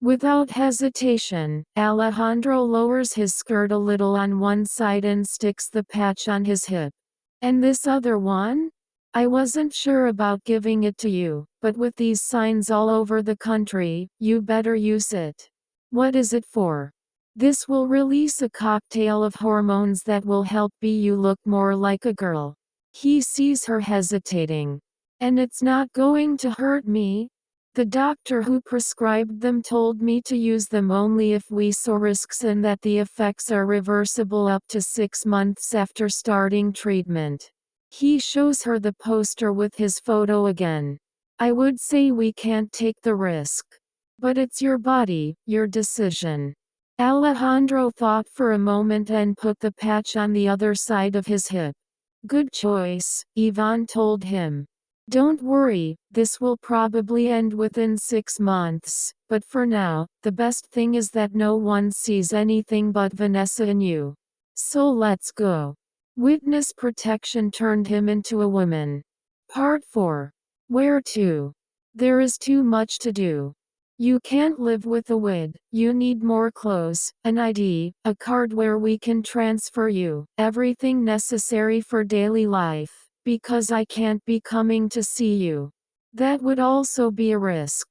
Without hesitation, Alejandro lowers his skirt a little on one side and sticks the patch on his hip. And this other one? I wasn't sure about giving it to you, but with these signs all over the country, you better use it. What is it for? This will release a cocktail of hormones that will help you look more like a girl. He sees her hesitating. And it's not going to hurt me? The doctor who prescribed them told me to use them only if we saw risks and that the effects are reversible up to 6 months after starting treatment. He shows her the poster with his photo again. I would say we can't take the risk. But it's your body, your decision. Alejandro thought for a moment and put the patch on the other side of his hip. Good choice, Ivan told him. Don't worry, this will probably end within 6 months, but for now, the best thing is that no one sees anything but Vanessa and you. So let's go. Witness protection turned him into a woman. Part 4. Where to? There is too much to do. You can't live with a wig, you need more clothes, an ID, a card where we can transfer you, everything necessary for daily life. Because I can't be coming to see you. That would also be a risk.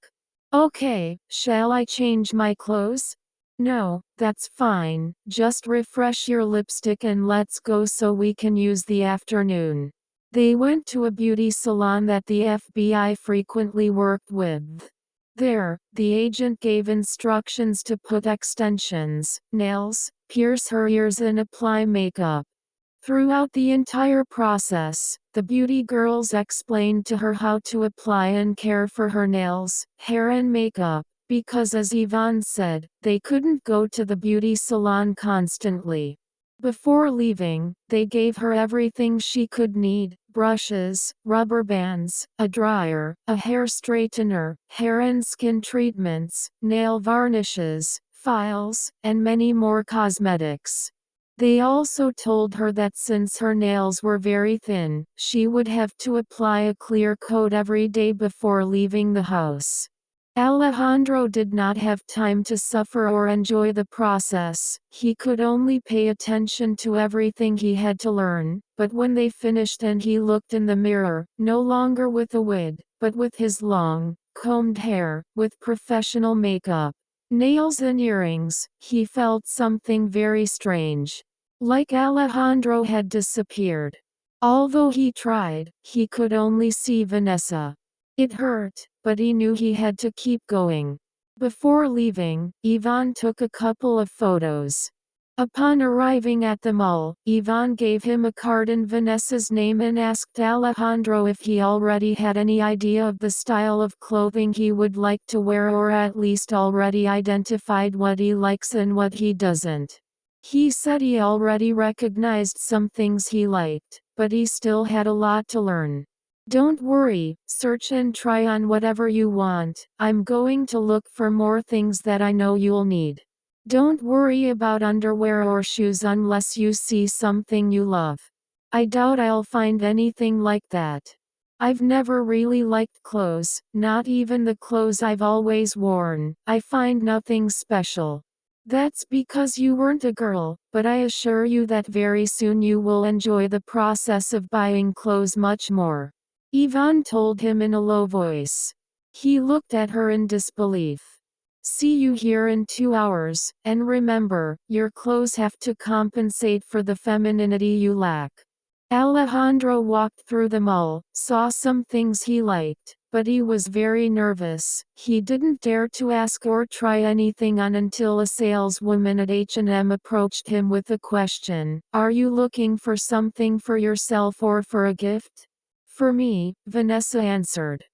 Okay, shall I change my clothes? No, that's fine, just refresh your lipstick and let's go so we can use the afternoon. They went to a beauty salon that the FBI frequently worked with. There, the agent gave instructions to put extensions, nails, pierce her ears and apply makeup. Throughout the entire process, the beauty girls explained to her how to apply and care for her nails, hair and makeup, because as Yvonne said, they couldn't go to the beauty salon constantly. Before leaving, they gave her everything she could need: brushes, rubber bands, a dryer, a hair straightener, hair and skin treatments, nail varnishes, files, and many more cosmetics. They also told her that since her nails were very thin, she would have to apply a clear coat every day before leaving the house. Alejandro did not have time to suffer or enjoy the process, he could only pay attention to everything he had to learn, but when they finished and he looked in the mirror, no longer with a wig, but with his long, combed hair, with professional makeup, nails and earrings, he felt something very strange. Like Alejandro had disappeared. Although he tried, he could only see Vanessa. It hurt, but he knew he had to keep going. Before leaving, Ivan took a couple of photos. Upon arriving at the mall, Ivan gave him a card in Vanessa's name and asked Alejandro if he already had any idea of the style of clothing he would like to wear or at least already identified what he likes and what he doesn't. He said he already recognized some things he liked, but he still had a lot to learn. Don't worry, search and try on whatever you want, I'm going to look for more things that I know you'll need. Don't worry about underwear or shoes unless you see something you love. I doubt I'll find anything like that. I've never really liked clothes, not even the clothes I've always worn. I find nothing special. That's because you weren't a girl, but I assure you that very soon you will enjoy the process of buying clothes much more. Ivan told him in a low voice. He looked at her in disbelief. See you here in 2 hours, and remember, your clothes have to compensate for the femininity you lack. Alejandro walked through the mall, saw some things he liked, but he was very nervous. He didn't dare to ask or try anything on until a saleswoman at H&M approached him with a question. Are you looking for something for yourself or for a gift? For me, Vanessa answered.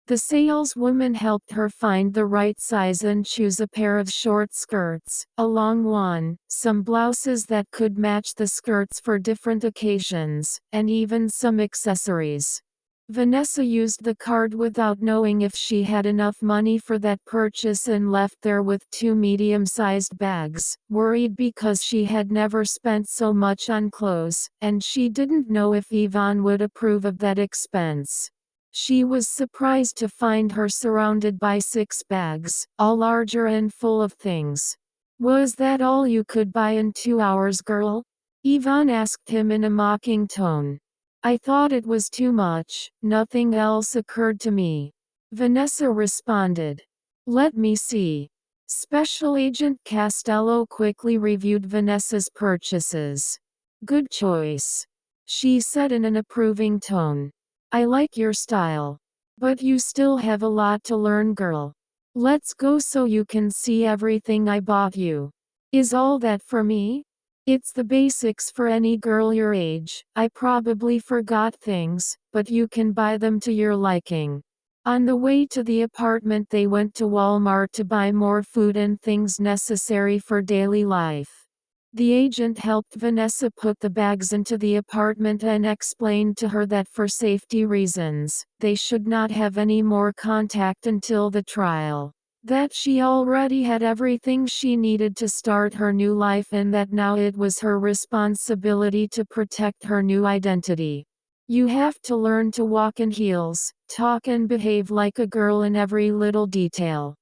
The saleswoman helped her find the right size and choose a pair of short skirts, a long one, some blouses that could match the skirts for different occasions, and even some accessories. Vanessa used the card without knowing if she had enough money for that purchase and left there with 2 medium-sized bags, worried because she had never spent so much on clothes, and she didn't know if Ivan would approve of that expense. She was surprised to find her surrounded by 6 bags, all larger and full of things. Was that all you could buy in 2 hours, girl? Ivan asked him in a mocking tone. I thought it was too much, nothing else occurred to me. Vanessa responded. Let me see. Special Agent Castello quickly reviewed Vanessa's purchases. Good choice, she said in an approving tone. I like your style. But you still have a lot to learn, girl. Let's go so you can see everything I bought you. Is all that for me? It's the basics for any girl your age. I probably forgot things, but you can buy them to your liking. On the way to the apartment, they went to Walmart to buy more food and things necessary for daily life. The agent helped Vanessa put the bags into the apartment and explained to her that for safety reasons, they should not have any more contact until the trial. That she already had everything she needed to start her new life and that now it was her responsibility to protect her new identity. You have to learn to walk in heels, talk and behave like a girl in every little detail.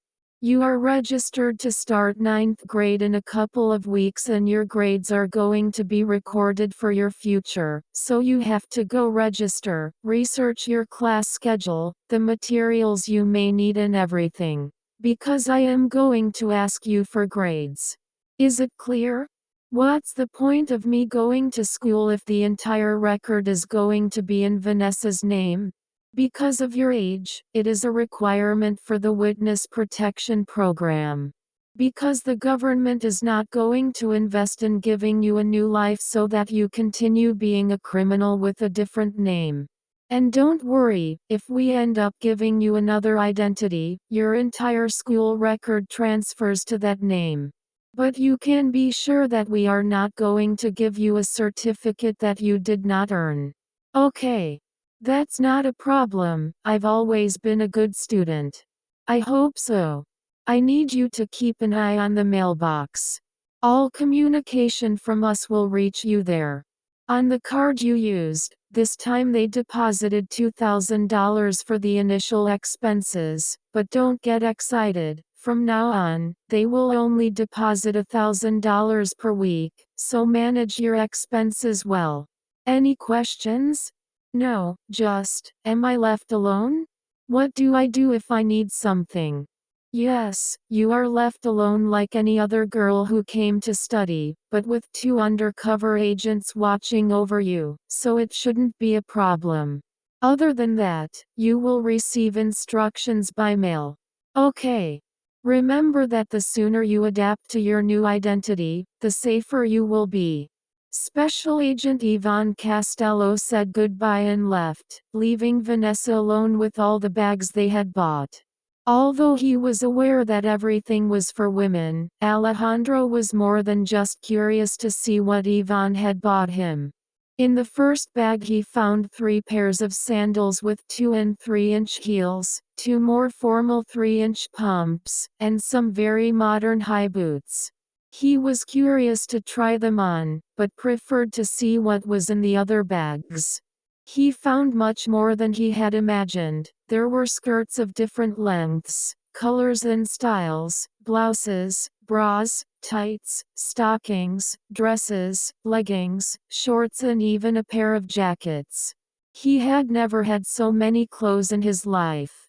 You are registered to start 9th grade in a couple of weeks and your grades are going to be recorded for your future, so you have to go register, research your class schedule, the materials you may need and everything. Because I am going to ask you for grades. Is it clear? What's the point of me going to school if the entire record is going to be in Vanessa's name? Because of your age, it is a requirement for the Witness Protection Program. Because the government is not going to invest in giving you a new life so that you continue being a criminal with a different name. And don't worry, if we end up giving you another identity, your entire school record transfers to that name. But you can be sure that we are not going to give you a certificate that you did not earn. Okay. That's not a problem, I've always been a good student. I hope so. I need you to keep an eye on the mailbox. All communication from us will reach you there. On the card you used, this time they deposited $2,000 for the initial expenses, but don't get excited. From now on, they will only deposit $1,000 per week, so manage your expenses well. Any questions? No, just, am I left alone? What do I do if I need something? Yes, you are left alone like any other girl who came to study, but with 2 undercover agents watching over you, so it shouldn't be a problem. Other than that, you will receive instructions by mail. Okay. Remember that the sooner you adapt to your new identity, the safer you will be. Special Agent Ivan Castello said goodbye and left, leaving Vanessa alone with all the bags they had bought. Although he was aware that everything was for women, Alejandro was more than just curious to see what Ivan had bought him. In the first bag he found 3 pairs of sandals with 2 and 3-inch heels, 2 more formal 3-inch pumps, and some very modern high boots. He was curious to try them on, but preferred to see what was in the other bags. He found much more than he had imagined. There were skirts of different lengths, colors and styles, blouses, bras, tights, stockings, dresses, leggings, shorts and even a pair of jackets. He had never had so many clothes in his life.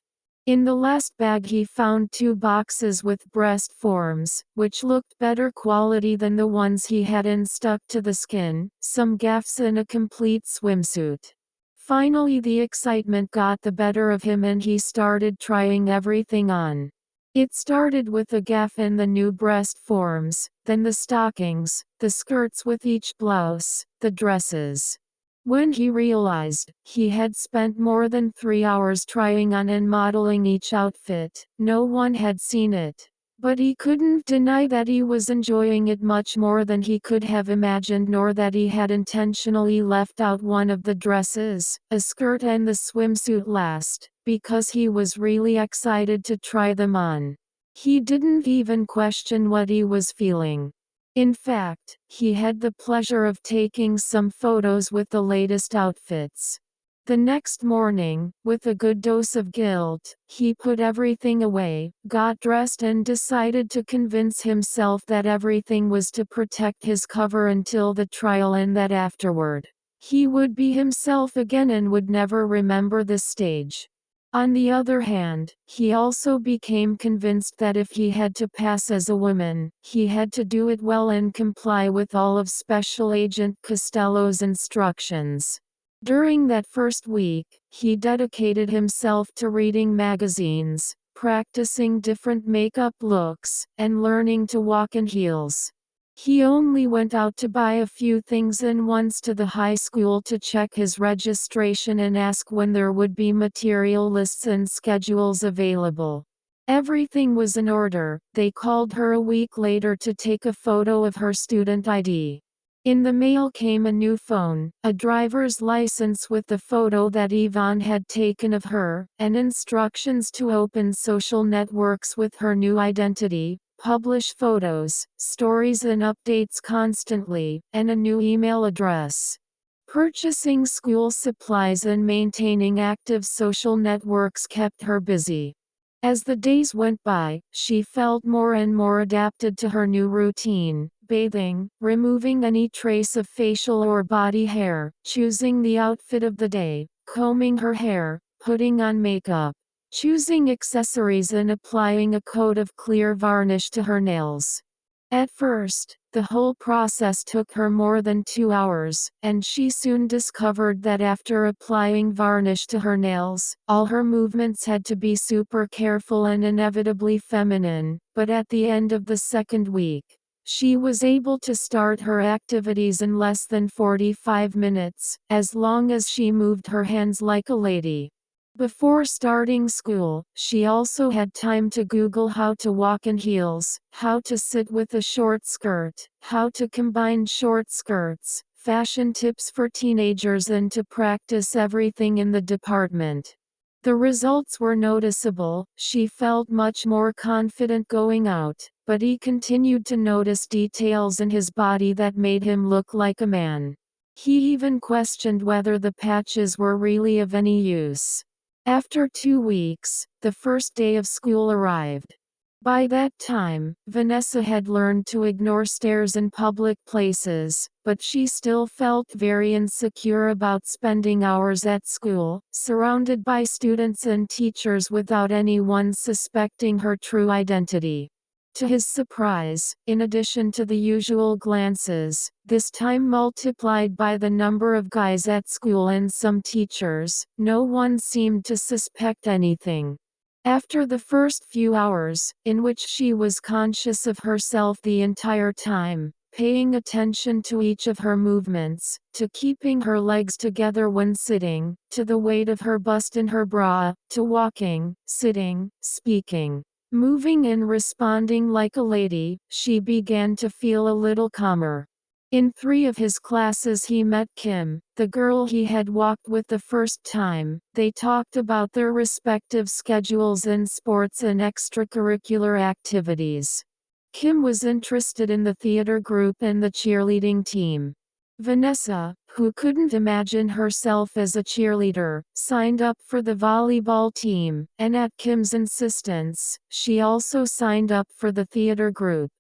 In the last bag he found 2 boxes with breast forms, which looked better quality than the ones he had in stuck to the skin, some gaffs and a complete swimsuit. Finally the excitement got the better of him and he started trying everything on. It started with a gaff and the new breast forms, then the stockings, the skirts with each blouse, the dresses. When he realized he had spent more than 3 hours trying on and modeling each outfit, no one had seen it. But he couldn't deny that he was enjoying it much more than he could have imagined, nor that he had intentionally left out one of the dresses, a skirt and the swimsuit last, because he was really excited to try them on. He didn't even question what he was feeling. In fact, he had the pleasure of taking some photos with the latest outfits. The next morning, with a good dose of guilt, he put everything away, got dressed and decided to convince himself that everything was to protect his cover until the trial and that afterward, he would be himself again and would never remember the stage. On the other hand, he also became convinced that if he had to pass as a woman, he had to do it well and comply with all of Special Agent Costello's instructions. During that first week, he dedicated himself to reading magazines, practicing different makeup looks, and learning to walk in heels. He only went out to buy a few things and once to the high school to check his registration and ask when there would be material lists and schedules available. Everything was in order. They called her a week later to take a photo of her student ID. In the mail came a new phone, a driver's license with the photo that Yvonne had taken of her, and instructions to open social networks with her new identity, publish photos, stories and updates constantly, and a new email address. Purchasing school supplies and maintaining active social networks kept her busy. As the days went by, she felt more and more adapted to her new routine, bathing, removing any trace of facial or body hair, choosing the outfit of the day, combing her hair, putting on makeup, choosing accessories and applying a coat of clear varnish to her nails. At first, the whole process took her more than 2 hours, and she soon discovered that after applying varnish to her nails, all her movements had to be super careful and inevitably feminine, but at the end of the second week, she was able to start her activities in less than 45 minutes, as long as she moved her hands like a lady. Before starting school, she also had time to Google how to walk in heels, how to sit with a short skirt, how to combine short skirts, fashion tips for teenagers and to practice everything in the department. The results were noticeable. She felt much more confident going out, but he continued to notice details in his body that made him look like a man. He even questioned whether the patches were really of any use. After 2 weeks, the first day of school arrived. By that time, Vanessa had learned to ignore stares in public places, but she still felt very insecure about spending hours at school, surrounded by students and teachers without anyone suspecting her true identity. To his surprise, in addition to the usual glances, this time multiplied by the number of guys at school and some teachers, no one seemed to suspect anything. After the first few hours, in which she was conscious of herself the entire time, paying attention to each of her movements, to keeping her legs together when sitting, to the weight of her bust in her bra, to walking, sitting, speaking, moving and responding like a lady, she began to feel a little calmer. In 3 of his classes he met Kim, the girl he had walked with the first time. They talked about their respective schedules and sports and extracurricular activities. Kim was interested in the theater group and the cheerleading team. Vanessa, who couldn't imagine herself as a cheerleader, signed up for the volleyball team, and at Kim's insistence, she also signed up for the theater group.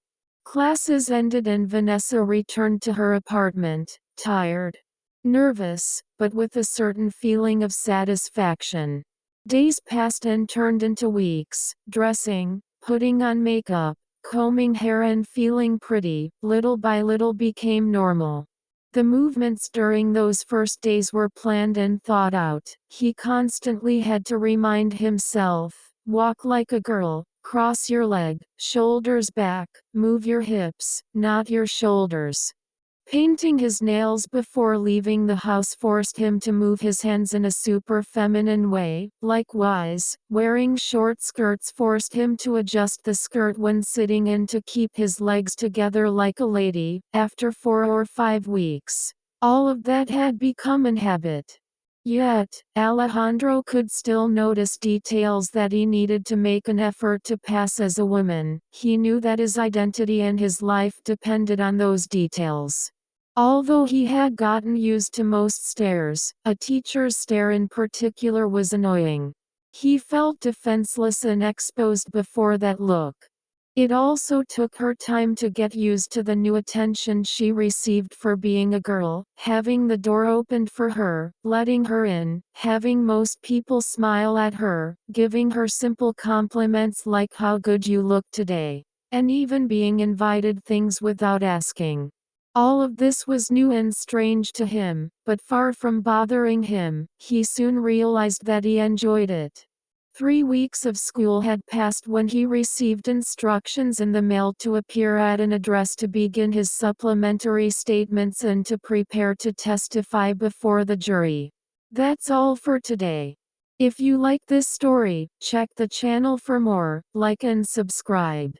Classes ended and Vanessa returned to her apartment, tired, nervous, but with a certain feeling of satisfaction. Days passed and turned into weeks. Dressing, putting on makeup, combing hair and feeling pretty, little by little became normal. The movements during those first days were planned and thought out. He constantly had to remind himself, walk like a girl, cross your leg, shoulders back, move your hips, not your shoulders. Painting his nails before leaving the house forced him to move his hands in a super feminine way. Likewise, wearing short skirts forced him to adjust the skirt when sitting and to keep his legs together like a lady. After 4 or 5 weeks, all of that had become an habit. Yet, Alejandro could still notice details that he needed to make an effort to pass as a woman. He knew that his identity and his life depended on those details. Although he had gotten used to most stares, a teacher's stare in particular was annoying. He felt defenseless and exposed before that look. It also took her time to get used to the new attention she received for being a girl, having the door opened for her, letting her in, having most people smile at her, giving her simple compliments like how good you look today, and even being invited things without asking. All of this was new and strange to him, but far from bothering him, he soon realized that he enjoyed it. 3 weeks of school had passed when he received instructions in the mail to appear at an address to begin his supplementary statements and to prepare to testify before the jury. That's all for today. If you like this story, check the channel for more, like and subscribe.